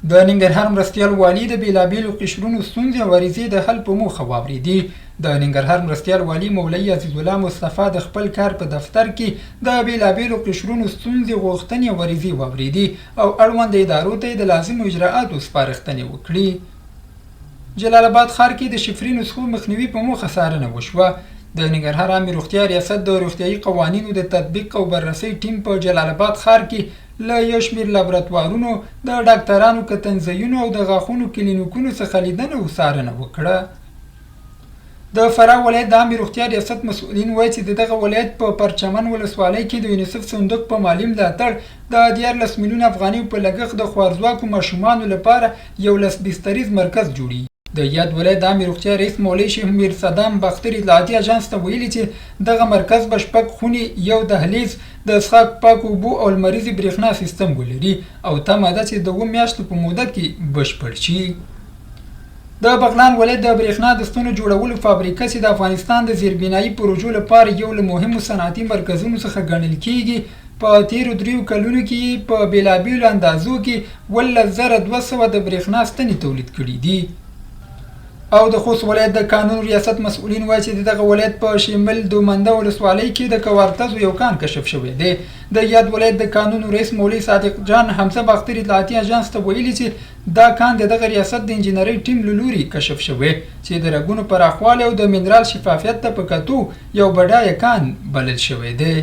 د ننګرهار مرستیال والي د بېلابېلو قشرونو ستونزې او عریضې د حل په موخه واورېدې. د ننګرهار مرستیال والي مولوي عزیز الله مصطفی د خپل کار په دفتر کې د بېلابېلو قشرونو ستونزې، غوښتنې او عریضې واورېدې او اړوند ادارو ته د لازمو اجراءاتو سپارښتنې وکړې. جلال آباد ښار کې د شفري نسخو مخنیوي په موخه څارنه وشوه. د ننګرهار عامې روغتیا ریاست د روغتیایي قوانینو د تطبیق او بررسۍ ټیم په جلال آباد ښار کې له یو شمېر لابراتوارونو، د ډاکټرانو کتنځایونو او د غاښونو کلینیکونو څخه لیدنه او څارنه وکړه. د فراه ولایت د عامې روغتیا ریاست مسؤلین وایي چې دغه ولایت په پرچمن ولسوالۍ کې د یونیسف صندوق په مالي ملاتړ د 14 میلیون افغانیو په لګښت د خوارځواکو ماشومانو لپاره یو لسبستریز مرکز جوړي. د یاد ولایت د عامې روغتیا رئیس مولوي شیخ میر صدام باختر اطلاعاتي اژانس ته ویلي چې دغه مرکز به 6 خونې، یو دهلیز، د څښاک پاکو اوبو او لمریزې برېښنا سیستم ولري او تمه ده چې د 7 میاشتو په موده کې بشپړ شي. د بغلان ولایت د برېښنا د ستنو جوړولو فابریکه چې د افغانستان د زیربنایي پروژو لپاره یو له مهمو صنعتي مرکزونو څخه ګڼل کیږي، په تیرو 3 کلونو کې په بېلابېلو اندازو کې 11200 د برېښنا ستنې تولید کړي دي. او د خوست ولایت د قانون ریاست مسؤلین وایي چې دغه ولایت په شمال دومنده ولسوالۍ کې د کوارتزو یو کان کشف شوی دی. د یاد ولایت د قانون رئیس مولوي صادق جان حمزه باختر اطلاعاتي اژانس ته ویلي چې دا کان د دغه ریاست د انجینرۍ ټیم له لوري کشف شوی چې د رګونو پراخوالی او د منرال شفافیت ته په کتو یو بډایه کان بلل شوی دی.